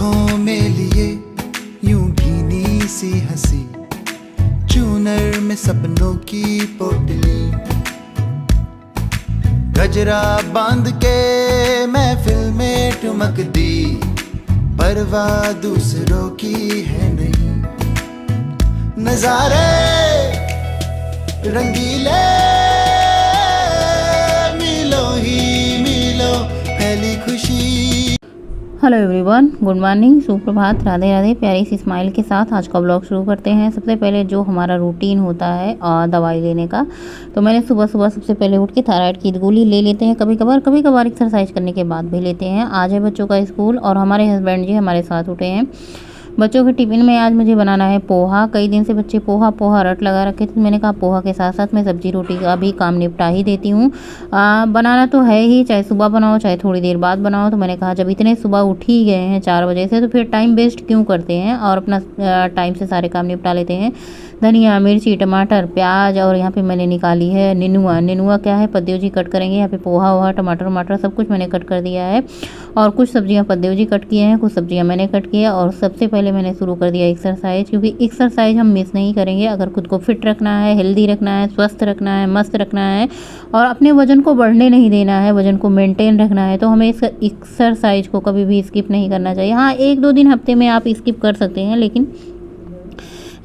आंखों में लिए यूं भीनी सी हंसी, चूनर में सपनों की पोटली, गजरा बांध के महफिल में ठुमक दी, परवाह दूसरों की है नहीं। नजारे रंगीले मिलो ही मिलो पहली खुशी। हेलो एवरीवन, गुड मॉर्निंग, सुप्रभात, राधे राधे। प्यारी सी स्माइल के साथ आज का ब्लॉग शुरू करते हैं। सबसे पहले जो हमारा रूटीन होता है दवाई लेने का, तो मैंने सुबह सुबह सबसे पहले उठ के थायराइड की गोली ले लेते हैं। कभी कभार एक्सरसाइज करने के बाद भी लेते हैं। आज है बच्चों का स्कूल और हमारे हस्बैंड जी हमारे साथ उठे हैं। बच्चों के टिफ़िन में आज मुझे बनाना है पोहा। कई दिन से बच्चे पोहा रट लगा रखे थे। मैंने कहा पोहा के साथ साथ मैं सब्जी रोटी का भी काम निपटा ही देती हूँ। बनाना तो है ही, चाहे सुबह बनाओ चाहे थोड़ी देर बाद बनाओ। तो मैंने कहा जब इतने सुबह उठ ही गए हैं 4 बजे से, तो फिर टाइम वेस्ट क्यों करते हैं और अपना टाइम से सारे काम निपटा लेते हैं। धनिया, मिर्ची, टमाटर, प्याज और यहाँ पे मैंने निकाली है नेनुआ क्या है पद्देव जी कट करेंगे। यहाँ पे पोहा वोहा टमाटर सब कुछ मैंने कट कर दिया है। और कुछ सब्जियाँ पद्देव जी कट किए हैं, कुछ सब्जियाँ मैंने कट की है। और सबसे पहले मैंने शुरू कर दिया एक्सरसाइज, क्योंकि एक्सरसाइज हम मिस नहीं करेंगे। अगर खुद को फिट रखना है, हेल्दी रखना है, स्वस्थ रखना है, मस्त रखना है और अपने वजन को बढ़ने नहीं देना है, वजन को मेंटेन रखना है, तो हमें इस एक्सरसाइज को कभी भी स्किप नहीं करना चाहिए। हाँ, 1-2 दिन हफ्ते में आप स्किप कर सकते हैं, लेकिन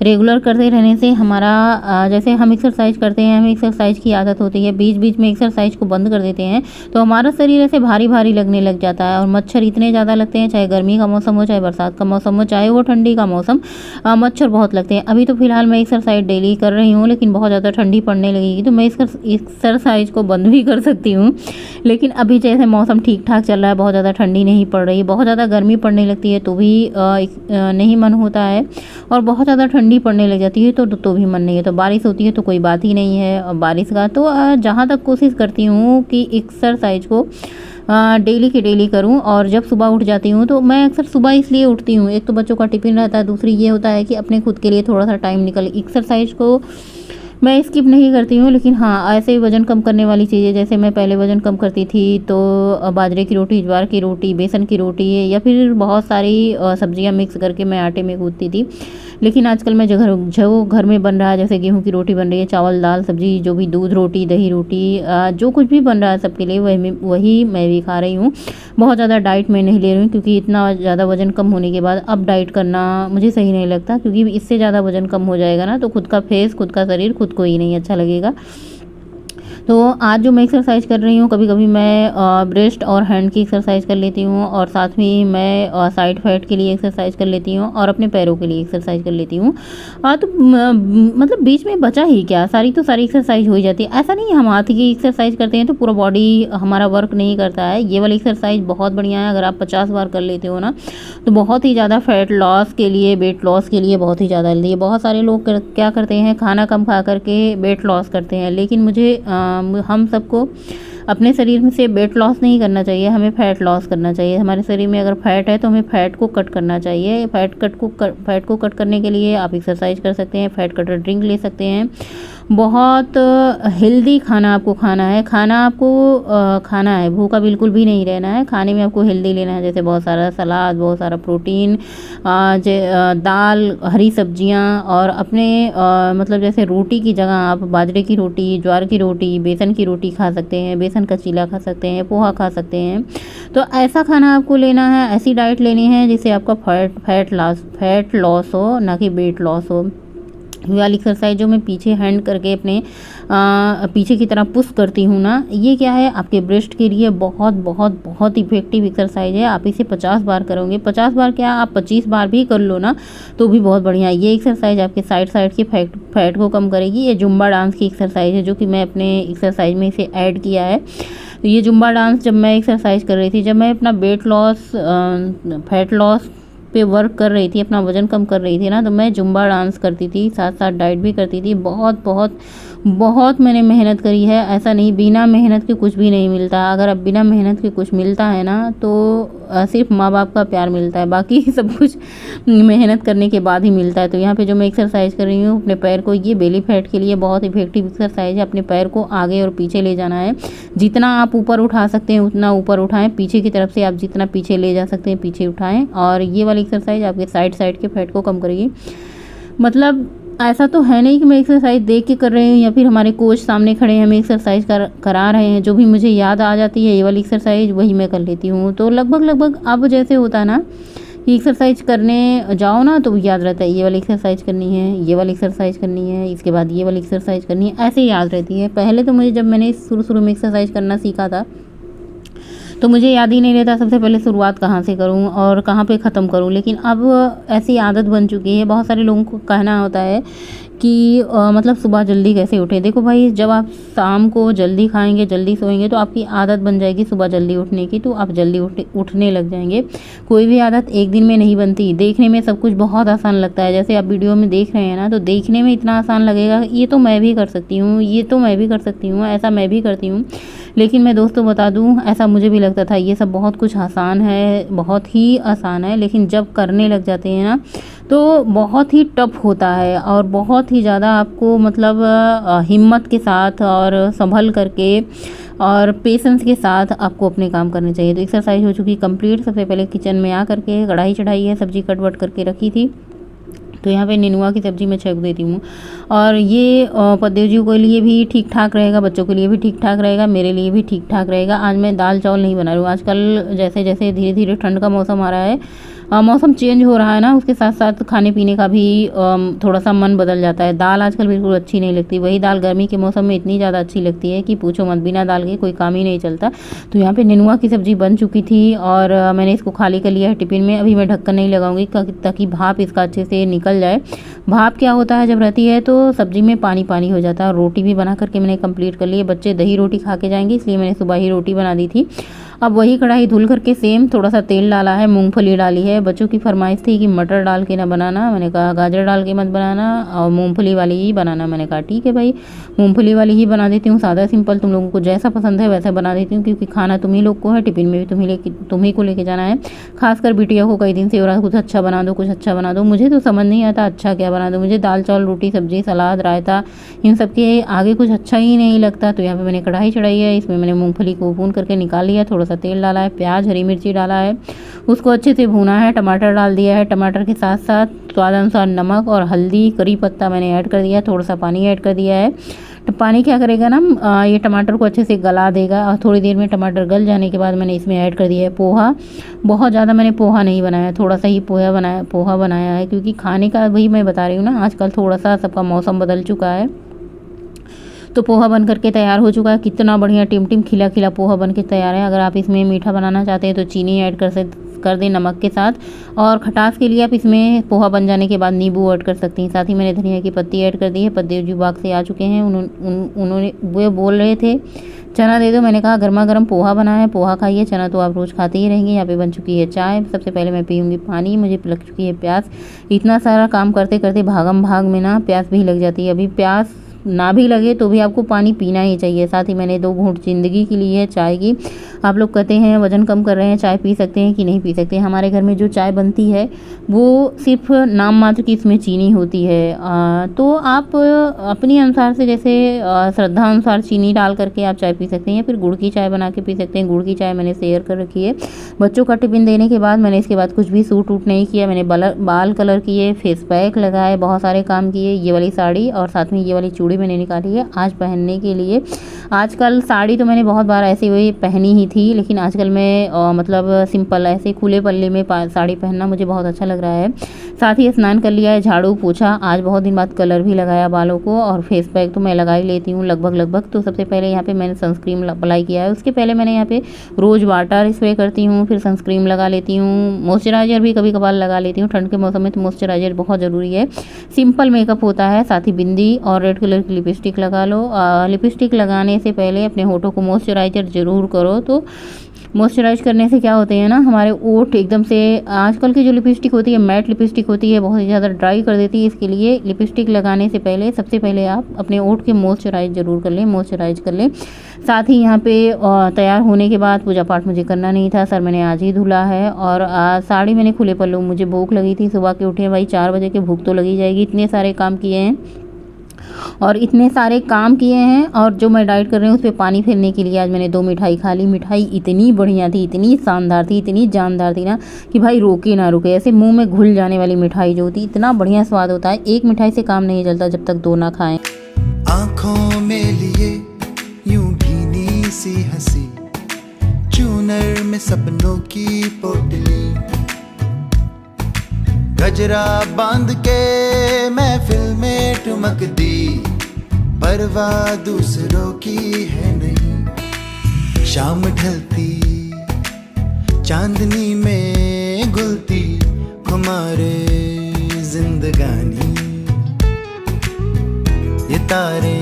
रेगुलर करते रहने से हमारा जैसे हम एक्सरसाइज करते हैं, हमें एक्सरसाइज की आदत होती है, बीच बीच में एक्सरसाइज को बंद कर देते हैं तो हमारा शरीर ऐसे भारी लगने लग जाता है। और मच्छर इतने ज़्यादा लगते हैं, चाहे गर्मी का मौसम हो, चाहे बरसात का मौसम हो, चाहे वो ठंडी का मौसम, मच्छर बहुत लगते हैं। अभी तो फिलहाल मैं एक्सरसाइज डेली कर रही हूँ, लेकिन बहुत ज़्यादा ठंडी पड़ने लगेगी तो मैं एक्सरसाइज को बंद भी कर सकती हूँ। लेकिन अभी जैसे मौसम ठीक ठाक चल रहा है, बहुत ज़्यादा ठंडी नहीं पड़ रही, बहुत ज़्यादा गर्मी पड़ने लगती है तो भी नहीं मन होता है, और बहुत ज़्यादा ठंडी पड़ने लग जाती है तो भी मन नहीं है। तो बारिश होती है तो कोई बात ही नहीं है। और बारिश का तो जहाँ तक कोशिश करती हूँ कि एक्सरसाइज को डेली की डेली करूँ। और जब सुबह उठ जाती हूँ तो मैं अक्सर सुबह इसलिए उठती हूँ, एक तो बच्चों का टिफ़िन रहता है, दूसरी ये होता है कि अपने खुद के लिए थोड़ा सा टाइम निकल एक्सरसाइज को मैं स्किप नहीं करती हूँ। लेकिन हाँ, ऐसे ही वज़न कम करने वाली चीज़ें, जैसे मैं पहले वज़न कम करती थी तो बाजरे की रोटी, ज्वार की रोटी, बेसन की रोटी या फिर बहुत सारी सब्जियां मिक्स करके मैं आटे में गूँथती थी। लेकिन आजकल मैं जो घर में बन रहा है, जैसे गेहूं की रोटी बन रही है, चावल दाल सब्जी, जो भी दूध रोटी, दही रोटी, जो कुछ भी बन रहा है सबके लिए वही मैं भी खा रही हूँ। बहुत ज़्यादा डाइट में नहीं ले रही हूँ, क्योंकि इतना ज़्यादा वज़न कम होने के बाद अब डाइट करना मुझे सही नहीं लगता, क्योंकि इससे ज़्यादा वज़न कम हो जाएगा ना तो खुद का फेस, खुद का शरीर खुद को ही नहीं अच्छा लगेगा। तो आज जो मैं एक्सरसाइज कर रही हूँ, कभी कभी मैं ब्रेस्ट और हैंड की एक्सरसाइज कर लेती हूँ, और साथ में मैं साइड फैट के लिए एक्सरसाइज कर लेती हूँ, और अपने पैरों के लिए एक्सरसाइज कर लेती हूँ। तो मतलब बीच में बचा ही क्या, सारी एक्सरसाइज हो ही जाती है। ऐसा नहीं है हम हाथ की एक्सरसाइज करते हैं तो पूरा बॉडी हमारा वर्क नहीं करता है। ये वाली एक्सरसाइज बहुत बढ़िया है, अगर आप 50 बार कर लेते हो ना तो बहुत ही ज़्यादा फैट लॉस के लिए, वेट लॉस के लिए बहुत ही ज़्यादा हेल्दी है। बहुत सारे लोग क्या करते हैं, खाना कम खा करके वेट लॉस करते हैं, लेकिन मुझे हम सबको अपने शरीर में से वेट लॉस नहीं करना चाहिए, हमें फैट लॉस करना चाहिए। हमारे शरीर में अगर फैट है तो हमें फैट को कट करना चाहिए। फैट को कट करने के लिए आप एक्सरसाइज कर सकते हैं, फैट कटर ड्रिंक ले सकते हैं। बहुत हेल्दी खाना आपको खाना है, खाना है, भूखा बिल्कुल भी नहीं रहना है। खाने में आपको हेल्दी लेना है, जैसे बहुत सारा सलाद, बहुत सारा प्रोटीन, दाल, हरी सब्जियां, और अपने मतलब जैसे रोटी की जगह आप बाजरे की रोटी, ज्वार की रोटी, बेसन की रोटी खा सकते हैं, बेसन का चीला खा सकते हैं, पोहा खा सकते हैं। तो ऐसा खाना आपको लेना है, ऐसी डाइट लेनी है जिससे आपका फैट लॉस हो, ना कि वेट लॉस हो। ये वाली एक्सरसाइज जो मैं पीछे हैंड करके अपने पीछे की तरफ पुश करती हूँ ना, ये क्या है, आपके ब्रेस्ट के लिए बहुत इफेक्टिव एक्सरसाइज है। आप इसे 50 बार करोगे, 50 बार क्या, आप 25 बार भी कर लो ना तो भी बहुत बढ़िया है। ये एक्सरसाइज आपके साइड के फैट को कम करेगी। ये जुम्बा डांस की एक्सरसाइज है, जो कि मैं अपने एक्सरसाइज में इसे ऐड किया है। तो ये जुम्बा डांस जब मैं एक्सरसाइज कर रही थी, जब मैं अपना वेट लॉस, फैट लॉस पे वर्क कर रही थी, अपना वज़न कम कर रही थी ना, तो मैं जुम्बा डांस करती थी, साथ साथ डाइट भी करती थी। बहुत बहुत मैंने मेहनत करी है, ऐसा नहीं बिना मेहनत के कुछ भी नहीं मिलता। अगर अब बिना मेहनत के कुछ मिलता है ना तो सिर्फ माँ बाप का प्यार मिलता है, बाकी सब कुछ मेहनत करने के बाद ही मिलता है। तो यहाँ पे जो मैं एक्सरसाइज कर रही हूँ अपने पैर को, ये बेली फैट के लिए बहुत इफेक्टिव एक्सरसाइज है। अपने पैर को आगे और पीछे ले जाना है, जितना आप ऊपर उठा सकते हैं उतना ऊपर उठाएं, पीछे की तरफ से आप जितना पीछे ले जा सकते हैं पीछे उठाएं। और ये वाली एक्सरसाइज आपके साइड के फैट को कम करेगी। मतलब ऐसा तो है नहीं कि मैं एक्सरसाइज देख के कर रही हूँ या फिर हमारे कोच सामने खड़े हैं हमें एक्सरसाइज करा रहे हैं। जो भी मुझे याद आ जाती है ये वाली एक्सरसाइज वही मैं कर लेती हूँ। तो लगभग अब जैसे होता है ना कि एक्सरसाइज करने जाओ ना तो याद रहता है ये वाली एक्सरसाइज करनी है, ये वाली एक्सरसाइज करनी है, इसके बाद ये वाली एक्सरसाइज करनी है, ऐसे याद रहती है। पहले तो मुझे जब मैंने शुरू में एक्सरसाइज करना सीखा था तो मुझे याद ही नहीं रहता सबसे पहले शुरुआत कहाँ से करूँ और कहाँ पे ख़त्म करूँ। लेकिन अब ऐसी आदत बन चुकी है। बहुत सारे लोगों को कहना होता है कि मतलब सुबह जल्दी कैसे उठें। देखो भाई, जब आप शाम को जल्दी खाएंगे जल्दी सोएंगे तो आपकी आदत बन जाएगी सुबह जल्दी उठने की, तो आप जल्दी उठने लग जाएंगे। कोई भी आदत एक दिन में नहीं बनती। देखने में सब कुछ बहुत आसान लगता है, जैसे आप वीडियो में देख रहे हैं ना, तो देखने में इतना आसान लगेगा ये तो मैं भी कर सकती हूँ, ये तो मैं भी कर सकती हूँ, ऐसा मैं भी करती हूँ। लेकिन मैं दोस्तों बता दूँ, ऐसा मुझे भी लगता था ये सब बहुत कुछ आसान है, बहुत ही आसान है। लेकिन जब करने लग जाते हैं ना तो बहुत ही टफ होता है और बहुत ही ज़्यादा आपको मतलब हिम्मत के साथ और संभल करके और पेशेंस के साथ आपको अपने काम करने चाहिए। तो एक्सरसाइज हो चुकी कंप्लीट। सबसे पहले किचन में आ करके कढ़ाई चढ़ाई है, सब्जी कट वट करके रखी थी। तो यहाँ पे नेनुआ की सब्ज़ी मैं छक देती हूँ और ये पद्देव जी के लिए भी ठीक ठाक रहेगा, बच्चों के लिए भी ठीक ठाक रहेगा, मेरे लिए भी ठीक ठाक रहेगा। आज मैं दाल चावल नहीं बना रही हूँ। आजकल जैसे जैसे धीरे धीरे ठंड का मौसम आ रहा है, मौसम चेंज हो रहा है ना, उसके साथ साथ खाने पीने का भी थोड़ा सा मन बदल जाता है। दाल आजकल बिल्कुल अच्छी नहीं लगती। वही दाल गर्मी के मौसम में इतनी ज़्यादा अच्छी लगती है कि पूछो मत, बिना दाल के कोई काम ही नहीं चलता। तो यहाँ पे नेनुआ की सब्ज़ी बन चुकी थी और मैंने इसको खाली कर लिया है टिफ़िन में। अभी मैं ढक्कन नहीं लगाऊंगी ताकि भाप इसका अच्छे से निकल जाए। भाप क्या होता है, जब रहती है तो सब्ज़ी में पानी पानी हो जाता है। और रोटी भी बना करके मैंने कंप्लीट कर ली है। बच्चे दही रोटी खा के जाएंगे, इसलिए मैंने सुबह ही रोटी बना दी थी। अब वही कढ़ाई धुल करके सेम थोड़ा सा तेल डाला है, मूंगफली डाली है। बच्चों की फरमाइश थी कि मटर डाल के ना बनाना, मैंने कहा गाजर डाल के मत बनाना और मूंगफली वाली ही बनाना। मैंने कहा ठीक है भाई, मूंगफली वाली ही बना देती हूँ, सादा सिंपल, तुम लोगों को जैसा पसंद है वैसा बना देती हूँ, क्योंकि खाना तुम्ही लोग को है, टिफिन में भी तुम्ही को लेके जाना है। खासकर बिटिया को कई दिन से हो रहा है कुछ अच्छा बना दो, कुछ अच्छा बना दो। मुझे तो समझ नहीं आता अच्छा क्या बना दो। मुझे दाल चावल रोटी सब्जी सलाद रायता इन सब के आगे कुछ अच्छा ही नहीं लगता। तो यहाँ पे मैंने कढ़ाई चढ़ाई है, इसमें मैंने मूंगफली को भून करके निकाल लिया, थोड़ा सा तेल डाला है, प्याज हरी मिर्ची डाला है, उसको अच्छे से भूना है, टमाटर डाल दिया है। टमाटर के साथ साथ स्वाद अनुसार नमक और हल्दी, करी पत्ता मैंने ऐड कर दिया, थोड़ा सा पानी ऐड कर दिया है। तो पानी क्या करेगा ना, ये टमाटर को अच्छे से गला देगा। और थोड़ी देर में टमाटर गल जाने के बाद मैंने इसमें ऐड कर दिया है पोहा। बहुत ज़्यादा मैंने पोहा नहीं बनाया, थोड़ा सा ही पोहा बनाया है, क्योंकि खाने का वही मैं बता रही हूँ ना, आजकल थोड़ा सा सबका मौसम बदल चुका है। तो पोहा बन करके तैयार हो चुका है। कितना बढ़िया टिम खिला खिला पोहा बन के तैयार है। अगर आप इसमें मीठा बनाना चाहते हैं तो चीनी ऐड कर दें नमक के साथ, और खटास के लिए आप इसमें पोहा बन जाने के बाद नींबू ऐड कर सकती हैं। साथ ही मैंने धनिया की पत्ती ऐड कर दी है। पद्देव जी बाग से आ चुके हैं, उन्होंने वो बोल रहे थे चना दे दो। मैंने कहा गर्मा गर्म पोहा बना है, पोहा खाइए, चना तो आप रोज़ खाते ही रहेंगे। यहाँ पे बन चुकी है चाय। सबसे पहले मैं पीऊँगी पानी, मुझे लग चुकी है प्यास। इतना सारा काम करते करते भागम भाग में ना प्यास भी लग जाती है। अभी प्यास ना भी लगे तो भी आपको पानी पीना ही चाहिए। साथ ही मैंने 2 घूंट ज़िंदगी की ली है चाय की। आप लोग कहते हैं वज़न कम कर रहे हैं, चाय पी सकते हैं कि नहीं पी सकते हैं। हमारे घर में जो चाय बनती है वो सिर्फ नाम मात्र की इसमें चीनी होती है। तो आप अपनी अनुसार से, जैसे श्रद्धा अनुसार चीनी डाल करके आप चाय पी सकते हैं, या फिर गुड़ की चाय बना के पी सकते हैं। गुड़ की चाय मैंने शेयर कर रखी है। बच्चों का टिफ़िन देने के बाद मैंने इसके बाद कुछ भी सूट वूट नहीं किया। मैंने बाल कलर किए, फेस पैक लगाए, बहुत सारे काम किए। ये वाली साड़ी और साथ में ये वाली चूड़ी मैंने निकाली है आज पहनने के लिए। आजकल साड़ी तो मैंने बहुत बार ऐसे हुई पहनी ही थी, लेकिन आजकल मैं मतलब सिंपल ऐसे खुले पल्ले में साड़ी पहनना मुझे बहुत अच्छा लग रहा है। साथ ही स्नान कर लिया है, झाड़ू पोछा, आज बहुत दिन बाद कलर भी लगाया बालों को, और फेस पैक तो मैं लगा ही लेती हूँ लगभग। तो सबसे पहले यहाँ पे मैंने सनस्क्रीन अप्लाई किया है। उसके पहले मैंने यहाँ पे रोज़ वाटर स्प्रे करती हूँ, फिर सनस्क्रीन लगा लेती हूँ, मॉइस्चराइज़र भी कभी कभार लगा लेती हूँ। ठंड के मौसम में तो मॉइस्चराइज़र बहुत ज़रूरी है। सिंपल मेकअप होता है। साथ ही बिंदी और रेड कलर की लिपस्टिक लगा लो। लिपस्टिक लगाने से पहले अपने होठों को मॉइस्चराइज़र ज़रूर करो, तो मॉइस्चराइज करने से क्या होते हैं ना, हमारे ओठ एकदम से, आजकल की जो लिपस्टिक होती है मैट लिपस्टिक होती है, बहुत ही ज़्यादा ड्राई कर देती है। इसके लिए लिपस्टिक लगाने से पहले सबसे पहले आप अपने ओठ के मॉइस्चराइज ज़रूर कर लें, मॉइस्चराइज कर लें। साथ ही यहाँ पे तैयार होने के बाद पूजा पाठ मुझे करना नहीं था, सर मैंने आज ही धुला है और साड़ी मैंने खुले पल्लू, मुझे भूख लगी थी, सुबह के उठे भाई 4 बजे के, भूख तो लगी जाएगी, इतने सारे काम किए हैं और इतने सारे काम किए हैं। और जो मैं डाइट कर रही हूँ उस पर पानी फेरने के लिए आज मैंने 2 मिठाई खा ली। मिठाई इतनी बढ़िया थी, इतनी शानदार थी, इतनी जानदार थी ना कि भाई रोके ना रुके, ऐसे मुंह में घुल जाने वाली मिठाई जो होती, इतना बढ़िया स्वाद होता है। एक मिठाई से काम नहीं चलता जब तक 2 ना खाएं। आँखों में लिए यूं भीनी सी हंसी, चूनर में सपनों की पोटली, गजरा बांध के महफिल में ठुमक दी, परवाह दूसरों की है नहीं। शाम ढलती चांदनी में घुलती हमारे जिंदगानी, ये तारे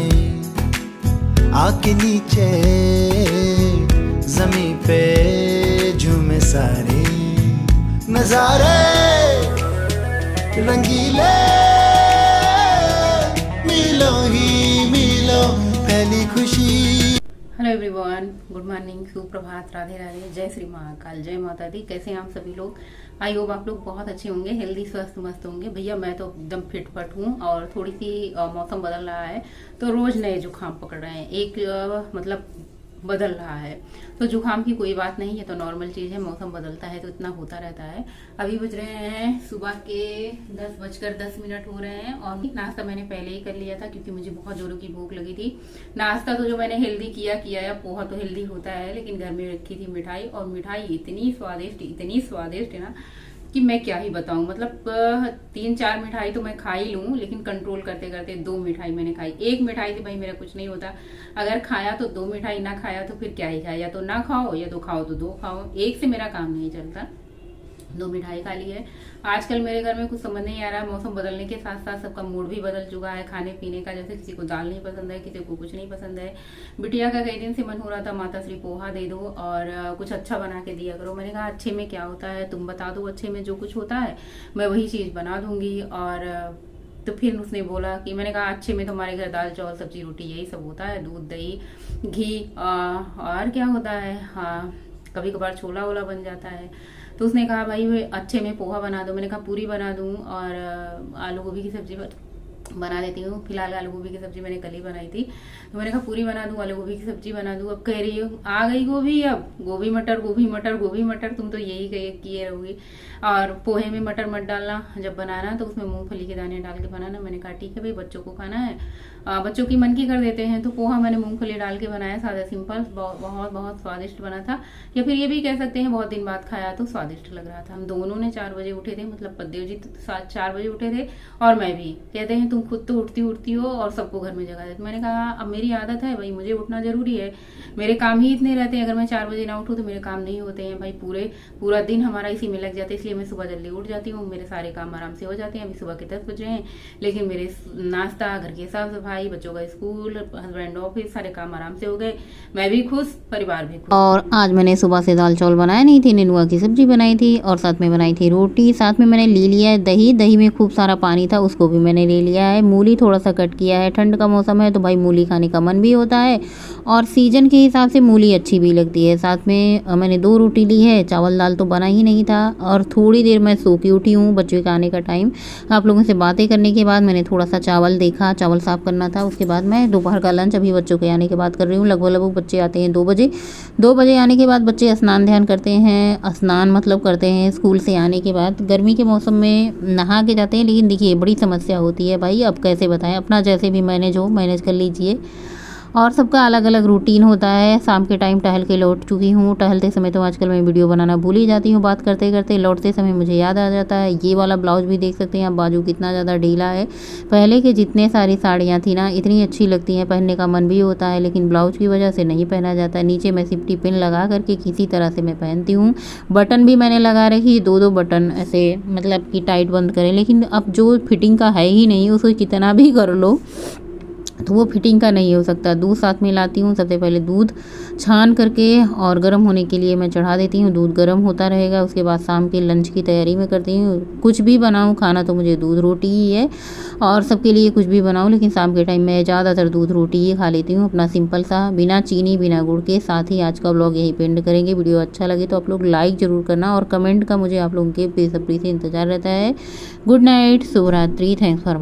आके नीचे जमीन पे झूमे सारे, नजारे रंगीले मिलो ही मिलो पहली खुशी। हेलो एवरीवन, गुड मॉर्निंग, सुप्रभात, राधे राधे, जय श्री महाकाल, जय माता दी। कैसे हैं आप सभी लोग? आई होप आप लोग बहुत अच्छे होंगे, हेल्दी स्वस्थ मस्त होंगे। भैया मैं तो एकदम फिट फट हूँ और थोड़ी सी मौसम बदल रहा है तो रोज नए जुकाम पकड़ रहे हैं, एक मतलब बदल रहा है। तो जुकाम की कोई बात नहीं है, तो नॉर्मल चीज़ है, मौसम बदलता है तो इतना होता रहता है। अभी बज रहे हैं सुबह के 10:10 हो रहे हैं और नाश्ता मैंने पहले ही कर लिया था क्योंकि मुझे बहुत जोरों की भूख लगी थी। नाश्ता तो जो मैंने हेल्दी किया या पोहा तो हेल्दी होता है, लेकिन घर में रखी थी मिठाई, और मिठाई इतनी स्वादिष्ट है ना कि मैं क्या ही बताऊं। मतलब 3-4 मिठाई तो मैं खा ही लूं, लेकिन कंट्रोल करते करते 2 मिठाई मैंने खाई। एक मिठाई से भाई मेरा कुछ नहीं होता, अगर खाया तो 2 मिठाई, ना खाया तो फिर क्या ही खाया, या तो ना खाओ या तो खाओ तो 2 खाओ, एक से मेरा काम नहीं चलता। 2 मिठाई खा ली है। आजकल मेरे घर में कुछ समझ नहीं आ रहा है, मौसम बदलने के साथ साथ सबका मूड भी बदल चुका है खाने पीने का। जैसे किसी को दाल नहीं पसंद है, किसी को कुछ नहीं पसंद है। बिटिया का कई दिन से मन हो रहा था माता श्री पोहा दे दो और कुछ अच्छा बना के दिया करो। मैंने कहा अच्छे में क्या होता है, तुम बता दो, अच्छे में जो कुछ होता है मैं वही चीज़ बना दूंगी। और तो फिर उसने बोला कि, मैंने कहा अच्छे में तो हमारे घर दाल चावल सब्जी रोटी यही सब होता है, दूध दही घी और क्या होता है, हाँ कभी कभार छोला वोला बन जाता है। तो उसने कहा भाई वे अच्छे में पोहा बना दो। मैंने कहा पूरी बना दूं और आलू गोभी की सब्जी बना देती हूँ। फिलहाल आलू गोभी की सब्जी मैंने कल ही बनाई थी, तो मैंने कहा पूरी बना दूं, आलू गोभी की सब्जी बना दूं। अब कह रही हो आ गई गोभी, अब गोभी मटर गोभी मटर गोभी मटर, तुम तो यही किए रहोगी। और पोहे में मटर मत डालना, जब बनाना तो उसमें मूंगफली के दाने डाल के बनाना। मैंने कहा ठीक है भाई, बच्चों को खाना है, बच्चों की मन की कर देते हैं। तो पोहा मैंने मूंगफली डाल के बनाया, सादा सिंपल, बहुत स्वादिष्ट बना था। या फिर ये भी कह सकते हैं बहुत दिन बाद खाया तो स्वादिष्ट लग रहा था। हम दोनों ने 4 बजे उठे थे, मतलब पद्देव जी 4 बजे उठे थे और मैं भी। कहते हैं तुम खुद तो उठती हो और सबको घर में जगा देते। मैंने कहा अब मेरी आदत है भाई, मुझे उठना जरूरी है, मेरे काम ही इतने रहते हैं, अगर मैं 4 बजे ना उठूँ तो मेरे काम नहीं होते हैं भाई। पूरा दिन हमारा इसी में लग जाता है, इसलिए मैं सुबह जल्दी उठ जाती हूँ, मेरे सारे काम आराम से हो जाते हैं। अभी सुबह के 10 बज रहे हैं, लेकिन मेरे नाश्ता, घर की साफ सफाई, बच्चों का स्कूल, हस्बैंड ऑफिस, सारे काम आराम से हो गए। मैं भी खुश, परिवार भी खुश। और आज मैंने सुबह से दाल चावल बनाया नहीं थी, नेनुआ की सब्जी बनाई थी और साथ में बनाई थी रोटी। साथ में मैंने ले लिया है दही में खूब सारा पानी था, उसको भी मैंने ले लिया है। मूली थोड़ा सा कट किया है, ठंड का मौसम है तो भाई मूली खाने का मन भी होता है और सीजन के हिसाब से मूली अच्छी भी लगती है। साथ में मैंने 2 रोटी ली है, चावल दाल तो बना ही नहीं था। और थोड़ी देर मैं सो के उठी हूँ, बच्चों के आने का टाइम, आप लोगों से बातें करने के बाद मैंने थोड़ा सा चावल देखा, चावल साफ करना था। उसके बाद मैं दोपहर का लंच अभी बच्चों के आने के बाद कर रही हूँ। लगभग बच्चे आते हैं 2 बजे। 2 बजे आने के बाद बच्चे स्नान ध्यान करते हैं, स्नान मतलब करते हैं स्कूल से आने के बाद। गर्मी के मौसम में नहा के जाते हैं, लेकिन देखिए बड़ी समस्या होती है भाई, अब कैसे बताएं, अपना जैसे भी मैनेज कर लीजिए। और सबका अलग अलग रूटीन होता है। शाम के टाइम टहल के लौट चुकी हूँ। टहलते समय तो आजकल मैं वीडियो बनाना भूल ही जाती हूँ, बात करते करते। लौटते समय मुझे याद आ जाता है। ये वाला ब्लाउज भी देख सकते हैं आप, बाजू कितना ज़्यादा ढीला है। पहले के जितने सारी साड़ियाँ थी ना, इतनी अच्छी लगती हैं, पहनने का मन भी होता है, लेकिन ब्लाउज की वजह से नहीं पहना जाता। नीचे मैं सिफ्टी पिन लगा करके किसी तरह से मैं पहनती हूँ। बटन भी मैंने लगा रखी, 2-2 बटन ऐसे, मतलब कि टाइट बंद करें, लेकिन अब जो फिटिंग का है ही नहीं, उसको कितना भी कर लो तो वो फिटिंग का नहीं हो सकता। दूध साथ में लाती हूँ, सबसे पहले दूध छान करके और गर्म होने के लिए मैं चढ़ा देती हूँ। दूध गर्म होता रहेगा, उसके बाद शाम के लंच की तैयारी मैं करती हूँ। कुछ भी बनाऊँ खाना तो मुझे दूध रोटी ही है, और सबके लिए कुछ भी बनाऊँ, लेकिन शाम के टाइम मैं ज़्यादातर दूध रोटी ही खा लेती हूँ, अपना सिंपल सा, बिना चीनी बिना गुड़ के। साथ ही आज का व्लॉग यहीं पे एंड करेंगे। वीडियो अच्छा लगे तो आप लोग लाइक ज़रूर करना, और कमेंट का मुझे आप लोगों के बेसब्री से इंतज़ार रहता है। गुड नाइट, शुभ रात्रि, थैंक्स फॉर